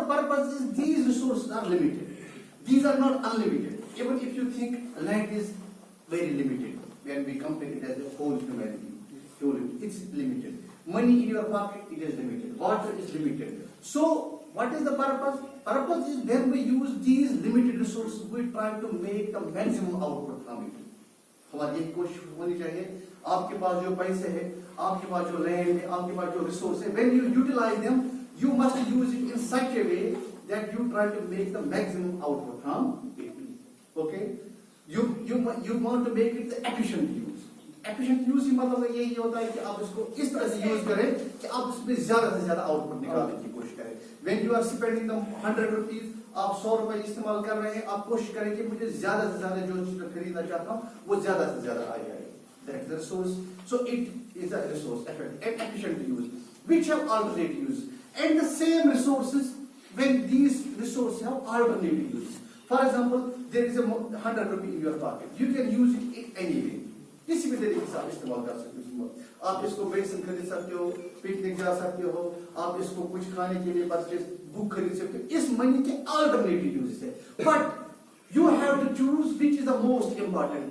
purpose is these resources are limited. These are not unlimited. Even if you think land is very limited, when we compare it as a whole humanity, it's limited. Money in your pocket, it is limited. Water is limited. So, what is the purpose? Purpose is when we use these limited resources, we try to make the maximum output from it. हमारी एक कोशिश होनी चाहिए. आपके पास जो पैसे है, आपके पास जो लैंड है, आपके पास जो रिसोर्स है, when you utilize them, you must use it in such a way that you try to make the maximum output from it. Okay? You want to make it the efficient use. Efficient use ही मतलब यही होता है कि आप इसको इस तरह से यूज करें कि आप इसमें ज्यादा से ज्यादा आउटपुट निकालने की कोशिश करें. When you are spending the 100 rupees, आप 100 रुपए इस्तेमाल कर रहे हैं, आप कोशिश करें कि मुझे ज्यादा से ज्यादा जो चीज खरीदना चाहता हूँ वो ज्यादा से ज्यादा आ जाए. That's the resource. So it is a resource, efficient use, which have alternate use. And the same resources, when these resources have alternate use. For example, there is a 100 rupee in your pocket. You can use it in any way. किसी भी तरीके से आप इस्तेमाल कर सकते हो. आप इसको मेडिसिन खरीद सकते हो, पिकनिक जा सकते हो, आप इसको कुछ खाने के लिए परचेज बुक खरीद सकते हो. इस मनी के अल्टरनेटिव यूजेस है. But you have to choose which is the most important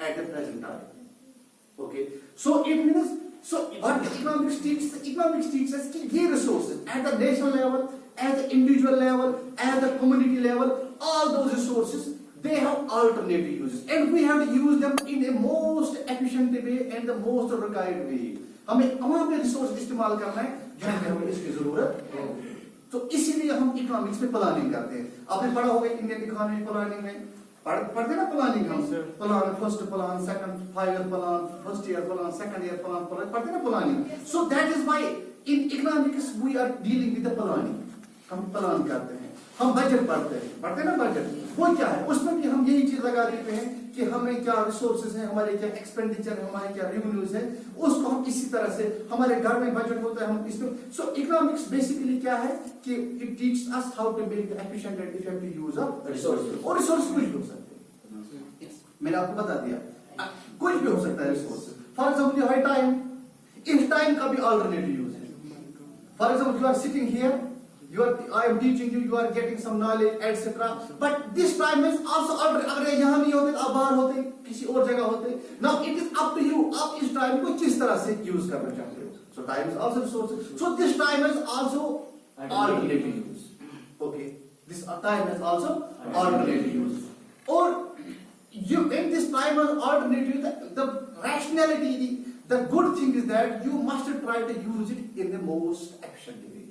at the present time. Okay, so it means, so what economics teaches us कि ये resources at the national level, at the individual level, at the community level, all those resources, they have alternative uses, and we have to use them in a most efficient way and the most required way. हमें वहाँ पे resource इस्तेमाल करना है जहाँ पे हमें इसकी जरूरत है. तो इसीलिए हम इकोनॉमिक्स में प्लानिंग करते हैं. आपने पढ़ा होगा इंडियन इकोनॉमिक प्लानिंग में पढ़ते ना प्लानिंग. हम plan, first plan, second 5 year plan, first year plan, second year plan पढ़ते ना planning. So that is why in economics we are dealing with the planning. हम प्लान करते हैं, हम बजट पढ़ते हैं ना. बजट वो क्या है, उसमें भी हम यही चीज लगा देते हैं कि हमें क्या रिसोर्सेज है, हमारे क्या एक्सपेंडिचर है, हमारे क्या रेवेन्यूज है, उसको हम इसी तरह से, हमारे घर में बजट होता है हम इसमें. सो इकोनॉमिक्स बेसिकली क्या है कि it teaches us how to make the efficient and effective use of resources. और रिसोर्स कुछ भी हो सकते हैं, मैंने आपको बता दिया, कुछ भी हो सकता है resource. For example high time, इस टाइम का भी अल्टरनेटिव यूज है. For example you are sitting here, I am teaching you, you are getting some knowledge, etc. But this time is also अगर यहाँ नहीं होते, आप बाहर होते, किसी और जगह होते. Now it is up to you, आप इस टाइम को किस तरह से यूज करना चाहते हो. So time is also resource. So this time is also alternative use. Okay, this time is also alternative use. Or you in this time is alternative, the rationality, the good thing is that you must try to use it in the most efficient way.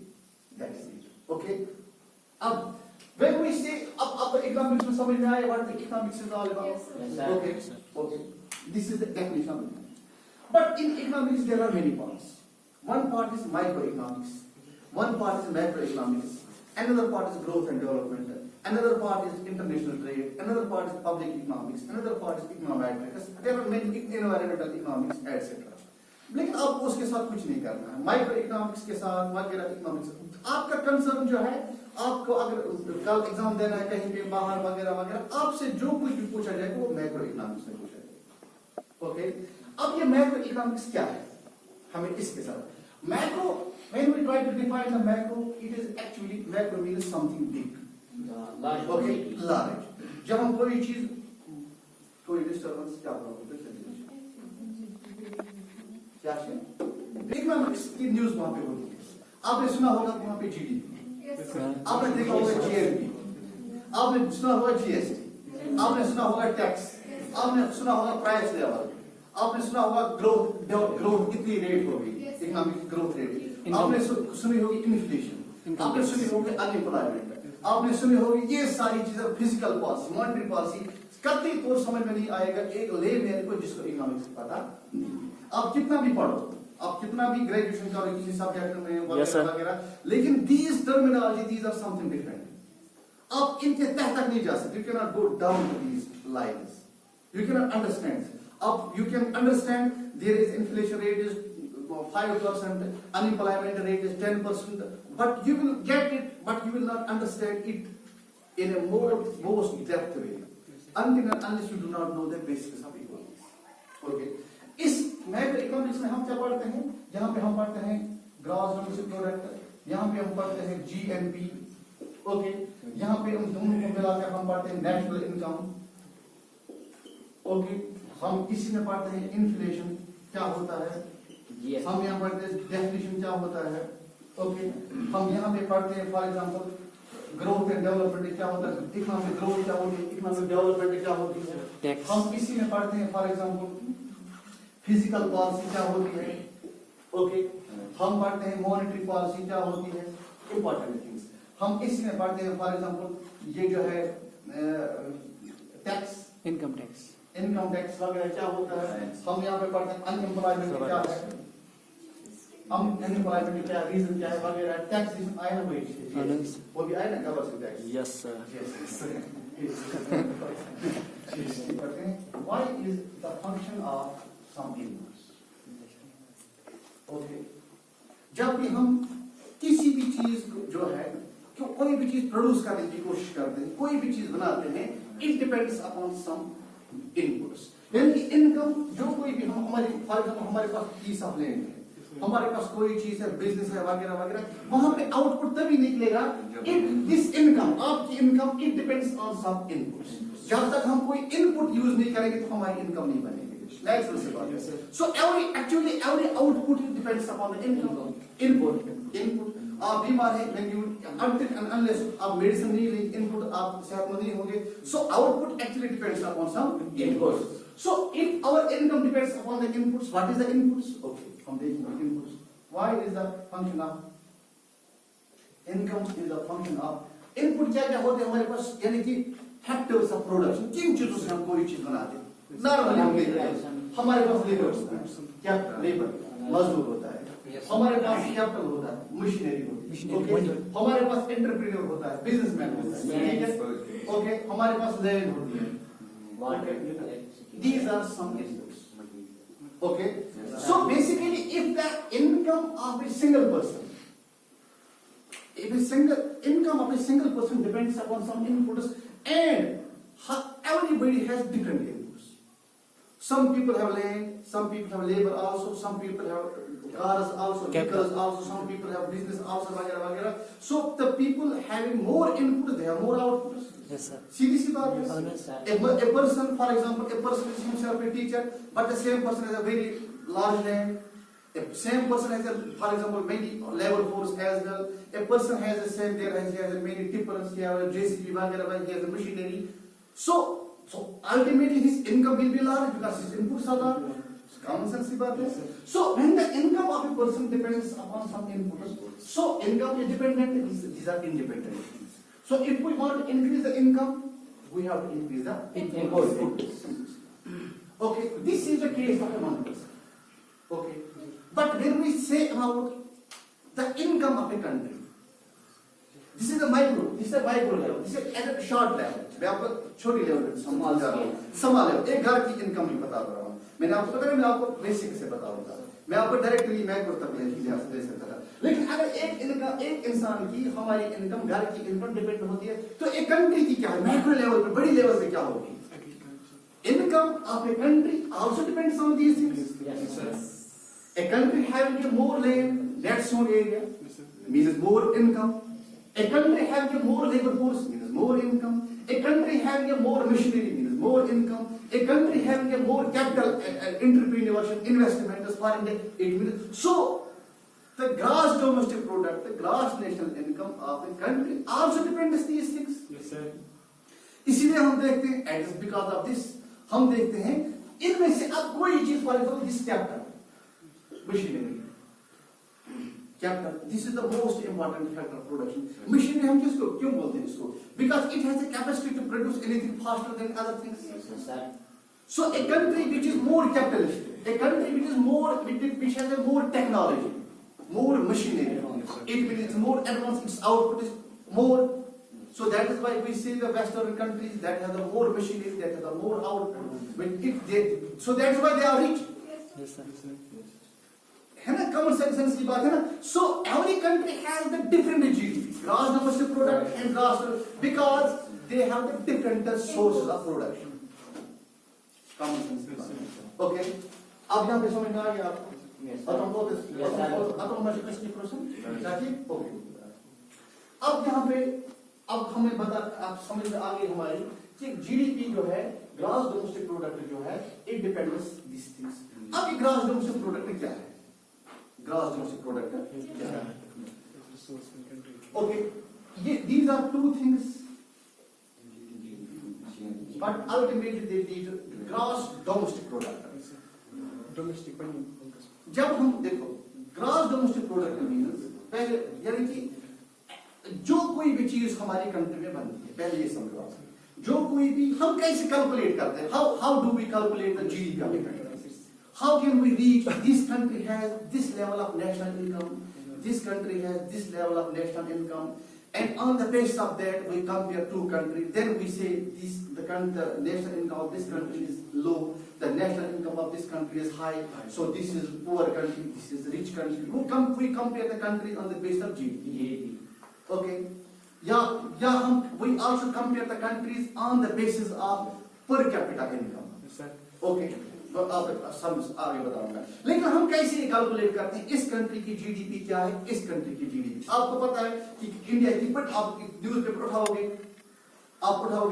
That is it. Okay. अब when we say, अब economics में समझ में आया what the economics is all about. Yes, sir. Okay. Okay. This is the definition of it. But in economics there are many parts. One part is microeconomics. One part is macroeconomics. Another part is growth and development. Another part is international trade. Another part is public economics. Another part is econometrics. There are many environmental economics, etc. लेकिन आपको उसके साथ कुछ नहीं करना है. Micro economics के साथ वगैरह इकोनॉमिक्स, आपका कंसर्न जो है, आपको अगर कल एग्जाम देना है कहीं पे बाहर वगैरह वगैरह, आपसे जो कुछ भी पूछा जाएगा वो मैक्रो इकोनॉमिक्स में पूछा जाएगा. ओके. अब ये मैक्रो इकोनॉमिक्स क्या है, हमें इसके साथ macro, when we try to define the macro, it is actually, macro means something big, okay, large. जब हम कोई चीज, कोई डिस्टर्बेंस क्या होगा, क्या है इकोनॉमिक्स की न्यूज वहां पे होती है. आपने सुना होगा वहां पे जीडीपी, आपने देखा होगा जीएनपी, आपने सुना होगा जीएसटी, आपने सुना होगा टैक्स, आपने सुना होगा प्राइस लेवल, आपने सुना होगा ग्रोथ कितनी रेट होगी, इकोनॉमिक ग्रोथ रेट, आपने सुनी होगी इन्फ्लेशन, आपने सुनी होगी अनएम्प्लॉयमेंट, आपने सुनी होगी ये सारी चीजें, फिजिकल पॉलिसी, मॉनेटरी पॉलिसी. कतई तौर समझ में नहीं आएगा एक लेमैन को जिसको इकोनॉमिक्स पता नहीं. आप कितना भी पढ़ो, आप कितना भी ग्रेजुएशन करो किसी सब्जेक्ट में वगैरह वगैरह, लेकिन these terminology, these are something different. आप इनके तह तक नहीं जा सकते. You can not go down to these lines, you can not understand. अब you can understand there is inflation rate is 5%, unemployment rate is 10%, but you will get it, but you will not understand it in a most depth way until and unless you do not know the basics of economics. Okay. इस macro economics में हम क्या पढ़ते हैं, जहां पे हम पढ़ते हैं ग्रॉस डोमेस्टिक प्रोडक्ट, यहाँ पे हम पढ़ते हैं GNP, ओके, यहाँ पे हम दोनों को मिलाकर हम पढ़ते हैं नेशनल इनकम, ओके, हम इसी में पढ़ते हैं इन्फ्लेशन क्या होता है, हम यहाँ पढ़ते हैं डेफिनेशन क्या होता है, ओके, हम यहाँ पे पढ़ते हैं for example growth and development क्या होता है, इकोनॉमिक ग्रोथ क्या होती है, इकोनॉमिक डेवलपमेंट क्या होती है, हम इसी में पढ़ते हैं फॉर एग्जांपल फिजिकल पॉलिसी क्या होती है, ओके, हम पढ़ते हैं मॉनेटरी पॉलिसी क्या होती है, इंपॉर्टेंट थिंग्स, हम इसी में पढ़ते हैं फॉर एग्जांपल ये जो है टैक्स, इनकम टैक्स वगैरह क्या होता है, हम यहाँ पे पढ़ते हैं अनएम्प्लॉयमेंट क्या है, अनएम्प्लॉयमेंट क्या रीजन क्या है वगैरह, टैक्सेशन आया ना भाई, वो भी आया ना government tax, yes sir, why is the function of some inputs, okay, जब भी हम किसी भी चीज जो है कोई भी चीज प्रोड्यूस करने की कोशिश करते हैं, कोई भी चीज बनाते हैं, it depends upon some inputs, यानी इनकम जो कोई भी हम हमारी फॉर एग्जांपल हमारे पास पीस ऑफ लैंड है, हमारे पास कोई चीज है, बिजनेस है वगैरह वगैरह, वहां पे आउटपुट तभी निकलेगा इट दिस इनकम, आपकी income it depends on some inputs, जब तक हम कोई इनपुट यूज नहीं करेंगे तो हमारी इनकम नहीं बनेगी, नेचुरल से बात है, सो every output depends upon the income, input, आप बीमार हैं when you until and unless आप मेडिसिन नहीं लेंगे, इनपुट आप सेहतमंद नहीं होंगे, so output actually depends upon some inputs, so if our income depends upon the inputs, what is the inputs, okay, हम देखेंगे inputs, why is the function of income is the function of input, क्या क्या होते हैं हमारे पास, यानी कि factors of production, किन चीजों से हम कोई चीज बनाते हैं, नॉर्मली हम देखते हैं हमारे पास लेबर होता है, क्या लेबर मजदूर होता है, हमारे पास कैपिटल होता है, मशीनरी होती है, ओके, हमारे पास एंटरप्रेन्योर होता है, बिजनेसमैन होता है, ठीक है, ओके, हमारे पास लैंड होती है, these are some inputs, okay, so basically if the income of a single person, if a single income of a single person depends upon some inputs and everybody has different inputs. Some people have land, some people have labor also, some people have cars also, vehicles also, some people have business also, वगैरह वगैरह. So the people having more inputs, they have more outputs. yes sir, सीधी सी बात है. A person, for example, a person is himself a teacher, but the same person has a very large land. The same person has, for example, many labor force as well. A person has the same there, he has many tippers, he has a JCB, वगैरह, he has a machinery. So ultimately his income will be large because his inputs are large. Common sense की बात है. So when the income of a person depends upon some inputs, so income is dependent, these are independent. So if we want to increase the income, we have to increase the inputs. Okay, this is the case of one person. Okay. But when we say about the income of a country, this is a micro level, this is at a short level. मैं आपको छोटी level पे समझा रहा हूँ, समझ लो, एक घर की इनकम नहीं बता रहा हूँ, मैंने आपको पता है, मैं आपको बेसिक से बताऊंगा, मैं आपको डायरेक्टली मैक्रो तक ले सकता था, लेकिन अगर एक इंसान की हमारी इनकम, घर की इनकम डिपेंड होती है, तो एक कंट्री की क्या है, मैक्रो लेवल पे, बड़ी लेवल पे क्या होगी, income of a country also depends on these things. A country having a more land, that's more area, means more income. A country having a more labor force means more income. A country having a more machinery means more income. A country having a more capital, entrepreneurship, investment, as far as it means. So, the gross domestic product, the gross national income of a country also depends on these things. yes sir, इसीलिए हम देखते हैं, and it's because of this, हम देखते हैं इनमें से अब कोई चीज, for example this capital, machinery, capital, this is the most important factor of production. Machinery हम किसको क्यों बोलते हैं इसको? Because it has the capacity to produce anything faster than other things. yes sir, So a country which is more capitalistic, a country which is more, which has a more technology, more machinery, it means more advanced, its output is more. So that is why we see the Western countries that have the more machinery, that have the more output. So that's why they are rich. yes sir, है ना, common sense की बात है ना. So every country has the different GDP, gross domestic product and gross, because they have the different sources of production. Common sense की बात. Okay, अब यहां पे समझ में आ गया आपको. Yes, sir. ओके। अब यहाँ पे अब हमें बता, आप समझ में आ गई हमारी कि जीडीपी जो है, ग्रॉस डोमेस्टिक प्रोडक्ट जो है, इट डिपेंड्स दिस थिंग्स। अब ये ग्रॉस डोमेस्टिक प्रोडक्ट क्या है? ग्रॉस डोमेस्टिक प्रोडक्ट क्या है? Resource in country. ओके, ये these are two things, but ultimately they lead to gross domestic product. Yes, sir. Domestic money. जब हम देखो ग्रॉस डोमेस्टिक प्रोडक्ट मींस पहले यानी कि जो कोई भी चीज हमारी कंट्री में बनती है, पहले ये समझो आप, जो कोई भी हम कैसे कैलकुलेट करते हैं, how do we calculate the GDP of the country? How can we reach this country has this level of national income, this country has this level of national income, and on the basis of that we compare two countries, then we say the national income of this country is low, the national income of this country is high, so this is poor country, this is rich country. We compare the countries on the basis of GDP. Okay, we also compare the countries on the basis of per capita income. Yes, sir. Okay, आगे बताऊंगा। लेकिन हम कैसे calculate करते हैं इस country की GDP क्या है, इस कंट्री की जीडीपी? आपको पता है कि इंडिया की, बट आप न्यूज़पेपर उठाओगे,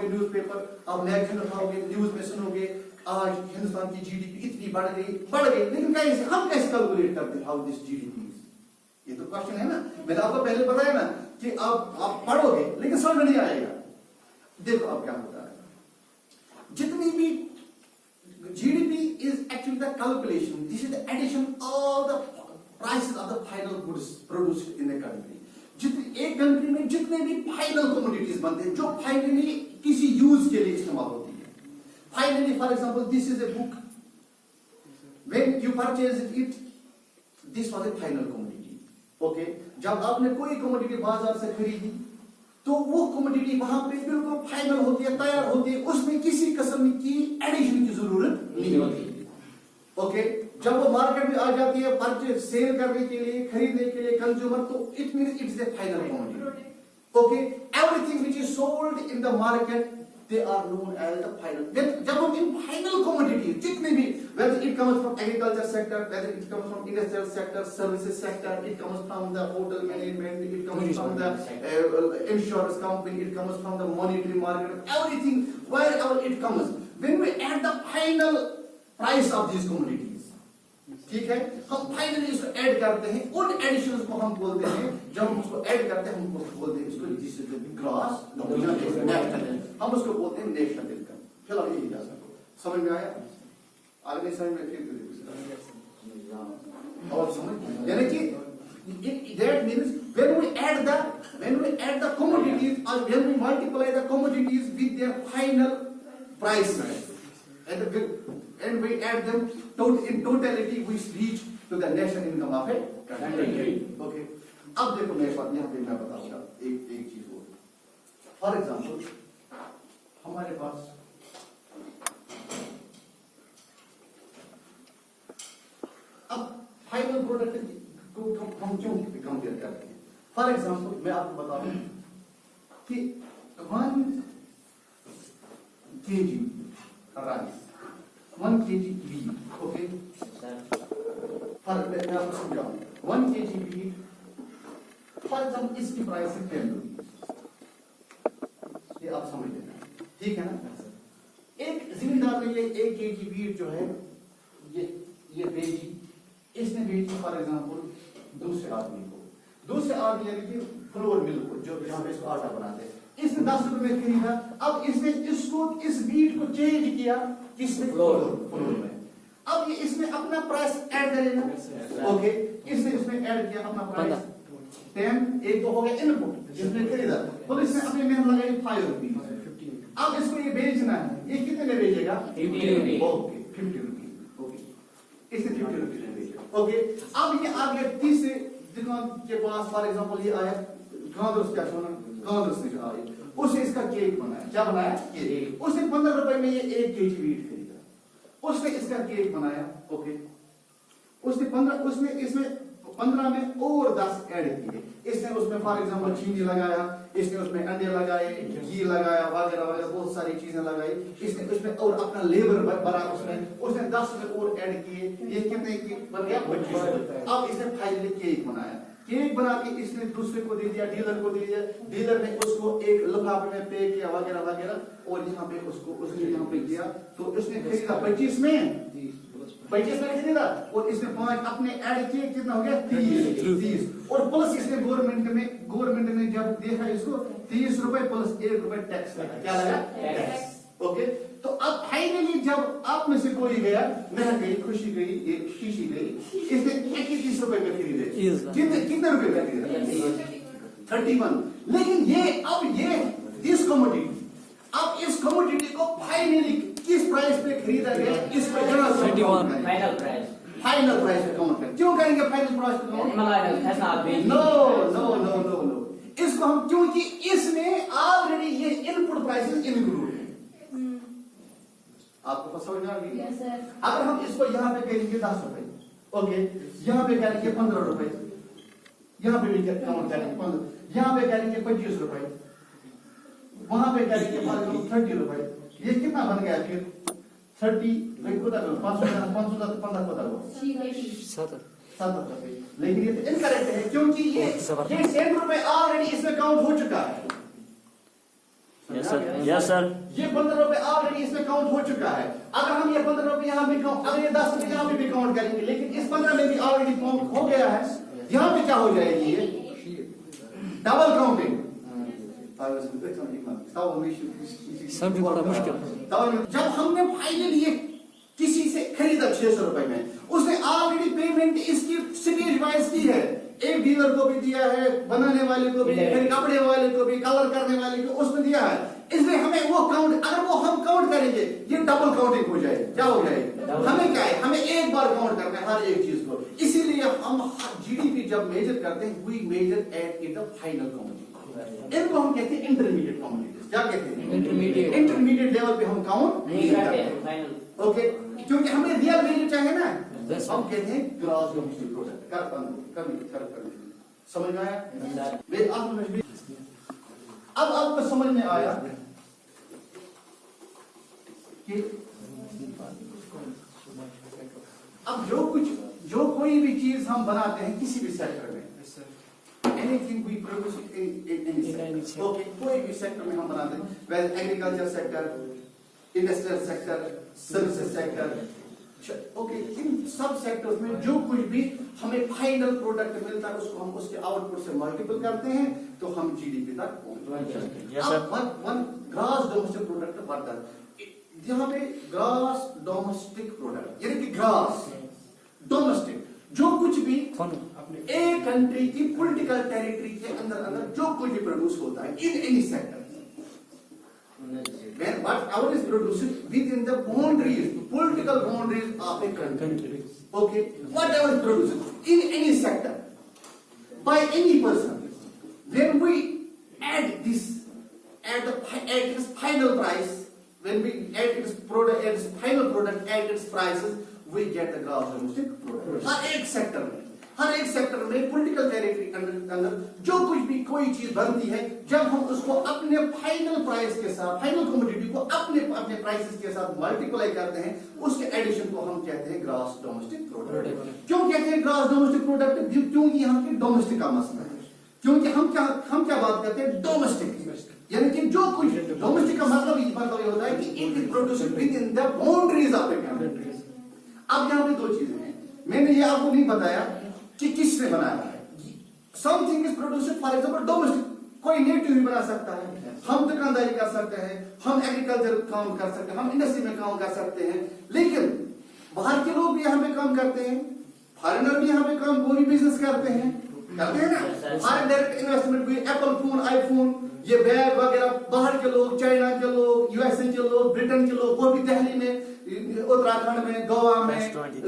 न्यूज़पेपर, आप मैगजीन उठाओगे, न्यूज़ में सुनोगे आज हिंदुस्तान की जीडीपी इतनी बढ़ गई, लेकिन कैसे हम कैसे कैलकुलेट करते हैं हाउ दिस जीडीपी? ये तो क्वेश्चन है ना। मैंने आपको पहले बताया ना कि आप पढ़ोगे लेकिन समझ में नहीं आएगा। देखो अब क्या होता है, जितनी भी GDP is actually the calculation. This is the addition of the prices of the final goods produced in the country. एक कंट्री में जितने भी फाइनल कमोडिटीज बनते हैं जो फाइनली किसी यूज के लिए इस्तेमाल होती है। Finally for example this is a book, when you purchase it, this was A final commodity. Okay, जब आपने कोई कमोडिटी बाजार से खरीदी तो वो कमोडिटी वहां पे बिल्कुल फाइनल होती है, तैयार होती है, उसमें किसी किस्म की एडिशन की जरूरत नहीं होती। ओके, जब वो मार्केट में आ जाती है परचेज सेल करने के लिए, खरीदने के लिए कंज्यूमर, तो it means it is the final commodity. Okay, everything which is sold in the market they are known as the final. Then जब हम इन फाइनल कमोडिटी जितने भी, whether it comes from agriculture sector, whether it comes from industrial sector, services sector, it comes from the hotel management, it comes from the insurance company, it comes from the monetary market, everything wherever it comes, when we add the final price of these commodities, ठीक है, हम finally इसको add करते हैं, उन editions को हम बोलते हैं, जब हम उसको ऐड करते हैं हम उसको बोलते हैं इसको this is the gross domestic national, हम उसको बोलते हैं नेशनल इनकम। चलो ये जा सकते, समझ में आया? आगे नहीं समझ में फिर और समझ, यानी कि that means when we add the commodities or when we multiply the commodities with their final price and we add them in totality we reach to the national income of a country. Okay, अब देखो मैं यहाँ पे मैं बताऊंगा एक चीज और। फॉर एग्जाम्पल हमारे पास अब फाइनल प्रोडक्ट को हम क्यों कंपेयर करते हैं? फॉर एग्जाम्पल मैं आपको बता दूं कि 1 kg rice, 1 kg wheat, okay, मैं आपको समझाऊं, 1 kg wheat, फॉर एग्जाम्पल इसकी प्राइस है 10 रुपीज, ये आप समझ लेना, ठीक है ना? एक जिम्मेदार ने ये 1 kg wheat जो है ये भेजी, इसने भेजी फॉर एग्जाम्पल दूसरे आदमी यानी कि फ्लोर मिल को, जो जहां पे इसको आटा बनाते हैं, इसने 10 रुपए में खरीदा। अब इसने इसको इस बीट को चेंज किया किसमें? फ्लोर में। अब ये इसमें अपना प्राइस ऐड करेगा, ओके, इसने इसमें ऐड किया अपना प्राइस 10, एक तो हो गया इनपुट जिसने खरीदा, तो इसने अपने में हम लगाई 5 रुपीज। अब इसको ये बेचना है, ये कितने में बेचेगा? 50 रुपीज, ओके, 50 रुपीज, ओके, इसने 50 रुपीज में बेचा, ओके। अब ये आ गया तीसरे दुकान के पास, फॉर एग्जांपल ये आया गांधरस, क्या सोना गांधरस ने आया, उसने इसका केक बनाया, क्या बनाया? केक। उसने 15 रुपए में ये 1 kg वीट खरीदा, उसने इसका केक बनाया, ओके, उसने इसमें 15 में और 10 ऐड किए, इसने उसमें फॉर एग्जांपल चीनी लगाया, इसने उसमें अंडे लगाए, घी लगाया, वगैरह वगैरह बहुत सारी चीजें लगाई, इसने उसमें और अपना लेबर भरा, उसने 10 रुपए और ऐड किए, ये कितने की बन गया 25 रुपए। अब इसने फाइनली केक बनाया, केक बना के इसने दूसरे को दे दिया, डीलर को दे दिया, डीलर ने उसको एक लिफाफे में पे किया वगैरह वगैरह, और यहाँ पे उसको उसने यहाँ पे किया, तो उसने खरीदा 25 में 25 में खरीदा, और इसने 5 अपने ऐड किए, कितना हो गया 30, और प्लस इसने गवर्नमेंट ने जब देखा इसको 30 रुपए प्लस 1 रुपए टैक्स लगा, क्या लगा टैक्स। ओके, तो अब फाइनली जब आप में से कोई गया, मेहनत गई, खुशी गई, एक शीशी गई, इसने 31 रुपए में खरीदे, कितने रुपए में खरीदा 31। लेकिन इस कमोडिटी को फाइनली किस प्राइस पे खरीदा गया, इस पर फाइनल प्राइस पे काउंट करें। क्यों करेंगे फाइनल प्राइस पे काउंट? नो, इसको हम, क्योंकि इसमें ऑलरेडी ये इनपुट प्राइसेस इंक्लूड है। आपको समझ में आ गई? अगर हम इसको यहाँ पे करेंगे 10 रुपए, ओके, यहाँ पे करेंगे 15 रुपए, यहाँ पे भी काउंट करेंगे 15, यहाँ पे करेंगे 25 रुपए, वहां पे करेंगे 30 रुपए, ये कितना बन गया फिर 30, 7 रुपए। लेकिन ये तो इनकरेक्ट है, क्योंकि ये 10 रुपए ऑलरेडी इसमें काउंट हो चुका है। यस सर, ये 15 रुपए ऑलरेडी इसमें काउंट हो चुका है। अगर हम ये 15 रुपए यहाँ भी काउंट, अगर ये 10 रुपए यहाँ पे भी काउंट करेंगे, लेकिन इस 15 में भी ऑलरेडी काउंट हो गया है, यहाँ पे क्या हो जाएगी ये डबल काउंटिंग। समझ बड़ा मुश्किल। जब हमने फाइनली ये किसी से खरीदा 600 रुपए में, उसने ऑलरेडी पेमेंट इसकी स्टेज वाइज की है, एक डीलर को भी दिया है, बनाने वाले को भी, कपड़े वाले को भी, कलर करने वाले को उसने दिया है, इसलिए हमें वो काउंट, अगर वो हम काउंट करेंगे ये डबल काउंटिंग हो जाएगी। क्या हो जाएगी? हमें क्या है, हमें एक बार काउंट करना है हर एक चीज को। इसीलिए हम जीडीपी जब मेजर करते हैं, we measure at in the final counting. इनको हम कहते हैं इंटरमीडिएट काउंटिंग। क्या कहते हैं? इंटरमीडिएट लेवल पे हम काउंट नहीं करते। ओके, क्योंकि हमें रियल वैल्यू चाहिए ना, हम कहते हैं ग्रॉस डोमेस्टिक प्रोडक्ट। समझ में आया? अब आपको समझ में आया कि अब जो कोई भी चीज हम बनाते हैं किसी भी सेक्टर में, anything we produce in any sector, okay, कोई भी सेक्टर में हम बनाते हैं, well agriculture sector, industrial sector, services sector, okay, इन सब सेक्टर्स में जो कुछ भी हमें फाइनल प्रोडक्ट मिलता है, उसको हम उसके आउटपुट से मल्टीपल करते हैं, तो हम जीडीपी तक पहुंचते हैं। अब वन ग्रॉस डोमेस्टिक प्रोडक्ट बढ़ता है, यहाँ पे ग्रॉस डोमेस्टिक प्रोडक्ट यानी कि ग्रॉस डोमेस्टिक, जो कुछ भी एक कंट्री की पॉलिटिकल टेरिटरी के अंदर जो कुछ भी प्रोड्यूस होता है इन any sector, when whatever is produced within the boundaries, political boundaries of a country, okay, whatever is produced in any sector by any person, when we add this at its final price, when we add its product at its final product at its prices, we get the gross domestic product. हर एक sector में political territory के अंदर जो कुछ भी कोई चीज बनती है, जब हम उसको अपने फाइनल प्राइस के साथ, फाइनल कमोडिटी को अपने प्राइसेस के साथ मल्टीप्लाई करते हैं, उसके एडिशन को हम कहते हैं ग्रॉस डोमेस्टिक प्रोडक्ट। क्यों कहते हैं ग्रॉस डोमेस्टिक प्रोडक्ट? क्योंकि यहाँ पे डोमेस्टिक का मसला है, क्योंकि हम क्या बात करते हैं डोमेस्टिक, यानी कि जो कुछ डोमेस्टिक का मतलब ये होता है कि it is produced with in the boundaries of a country. अब यहाँ पे दो चीजें हैं, मैंने ये आपको नहीं बताया कि किसने बनाया है। Something is produced for example domestic, कोई नेटिव भी बना सकता है, हम दुकानदारी कर सकते हैं, हम एग्रीकल्चर काम कर सकते हैं, हम इंडस्ट्री में काम कर सकते हैं, लेकिन बाहर के लोग भी यहाँ पे काम करते हैं, फॉरेनर भी यहाँ पे काम, वो भी बिजनेस करते हैं ना, फॉरेन डायरेक्ट इन्वेस्टमेंट भी, एप्पल फोन, आईफोन, ये बैग वगैरह, बाहर के लोग, चाइना के लोग, यूएसए के लोग, ब्रिटेन के लोग, वो भी दिल्ली में, उत्तराखंड में, गोवा में,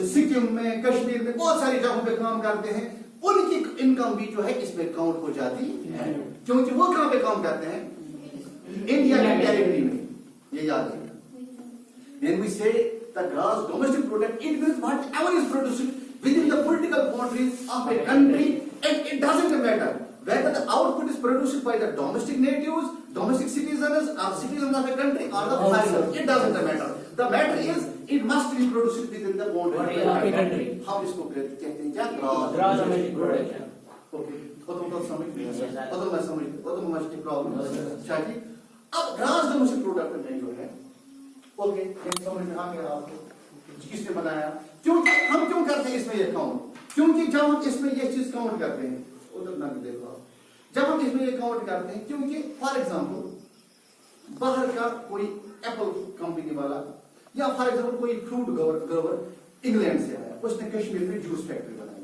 सिक्किम में, कश्मीर में, बहुत सारी जगहों पे काम करते हैं, उनकी इनकम भी जो है इसमें काउंट हो जाती है, क्योंकि वो कहां पे काम करते हैं? इंडिया के टेरिटरी में। ये याद रखना। When we say the gross domestic product, it means whatever is produced within the political boundaries of a country, and it doesn't matter whether the output is produced by the domestic natives, domestic citizens, or citizens of a country, or the foreigners, it doesn't matter. The matter is, it must be produced within the boundary of the country. हम इसको कहते हैं क्या? Gross domestic product. Okay, वो तुम समझ गए, वो तो मैं समझ, वो तो मुझे प्रॉब्लम चाहिए. अब ग्रास डोमेस्टिक प्रोडक्ट में जो है, ओके, ये समझ में आ गया आपको? किसने बनाया? क्योंकि हम क्यों करते हैं इसमें ये काउंट? क्योंकि जब हम इसमें ये चीज काउंट करते हैं, उधर ना देखो आप, जब हम इसमें ये काउंट करते हैं, क्योंकि फॉर एग्जांपल बाहर का कोई एप्पल कंपनी वाला या फॉर एग्जांपल कोई फ्रूट ग्रोवर इंग्लैंड से आया, उसने कश्मीर में जूस फैक्ट्री बनाई.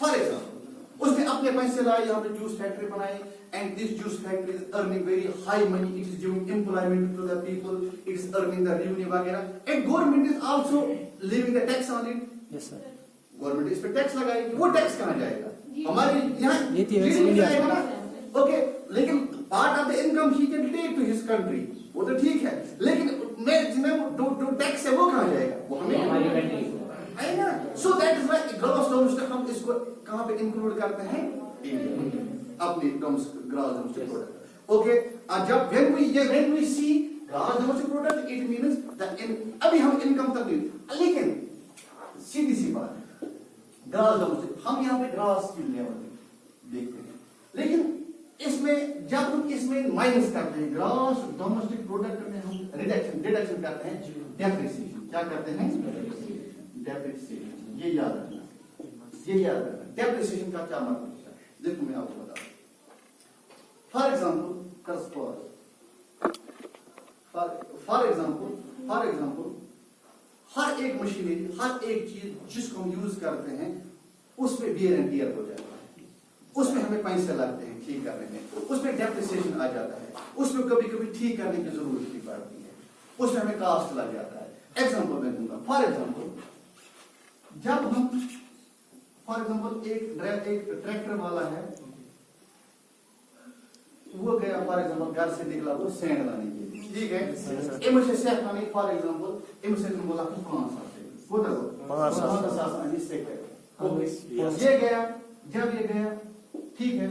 फॉर एग्जांपल उसने अपने पैसे लाए, यहाँ पे जूस फैक्ट्री बनाई, and this juice factory is earning very high money. It is giving employment to the people. It is earning the revenue वगैरह. And government is also leaving the tax on it. Yes sir. Government इस पे tax लगाएगी. वो tax कहाँ जाएगा? हमारे यहाँ GST जाएगा ना? Okay, लेकिन part of the income he can take to his country. वो तो ठीक है. लेकिन मैं जो टैक्स है वो कहाँ जाएगा? वो हमें है ना? So that is why gross domestic हम इसको कहाँ पे include करते हैं? India. अपनी ग्रास डोमेस्टिक प्रोडक्ट. ओके, जब when we see grass domestic product, it means the अभी हम इनकम तक नहीं, लेकिन सीधी सी बात है, ग्रास डोमेस्टिक हम यहाँ पे ग्रास की लेवल देखते हैं, लेकिन इसमें जब हम इसमें माइनस करते हैं, ग्रास डोमेस्टिक प्रोडक्ट में हम डिडक्शन करते हैं, डेप्रिसिएशन. क्या करते हैं? डेप्रिसिएशन. ये याद रखना. डेप्रिसिएशन का क्या मतलब है? देखो मैं आपको बता. फॉर एग्जाम्पल हर एक मशीनरी, हर एक चीज जिसको हम यूज करते हैं, उसमें वियर एंड टियर हो जाता है, उसमें हमें पैसे लगते हैं ठीक करने में, उसमें डेप्रिसिएशन आ जाता है, उसमें कभी कभी ठीक करने की जरूरत भी पड़ती है, उसमें हमें कास्ट लग जाता है. एग्जाम्पल मैं दूंगा. फॉर एग्जाम्पल जब हम एक ट्रैक्टर वाला है, वो गया फॉर एग्जांपल घर से निकला वो सैंड लाने के लिए, ठीक है, इमसे से खाने फॉर एग्जांपल इमसे ने बोला कि 500 से वो तो 500 आने से है. ओके, ये गया, जब ये गया ठीक है,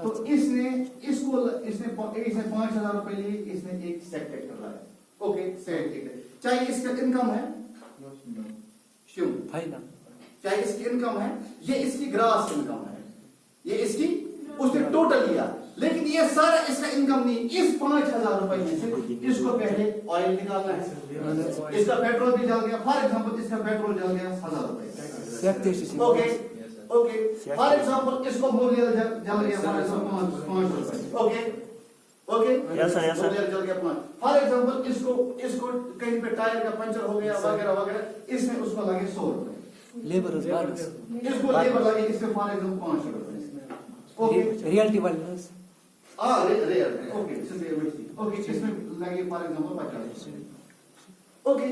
तो इसने 5000 रुपए लिए, इसने एक सेट ट्रैक्टर लाया. ओके, सेट ट्रैक्टर चाहे इसका इनकम है क्यों भाई ना, चाहे इसकी इनकम है, ये इसकी ग्रास इनकम है, ये इसकी उसने टोटल लिया, लेकिन ये सारा इसका इनकम नहीं. इस 5000 रुपए में से इसको पहले ऑयल निकालना है, इसका पेट्रोल भी जल गया. फॉर एग्जांपल इसका पेट्रोल जल गया 1000 रुपए. ओके, फॉर एग्जांपल इसको मोबिल जल गया फॉर एग्जांपल 5 रुपए. ओके, जल गया 5. फॉर एग्जांपल इसको कहीं पे टायर का पंचर हो गया वगैरह वगैरह, इसमें उसको लगे 100 रुपए. लेबर बालस, इसको लेबर लगे, इसके फॉर एग्जांपल 500 रुपए. ओके, रियलिटी बालस, रियल. ओके, इसमें लगे फॉर एग्जांपल 50. ओके,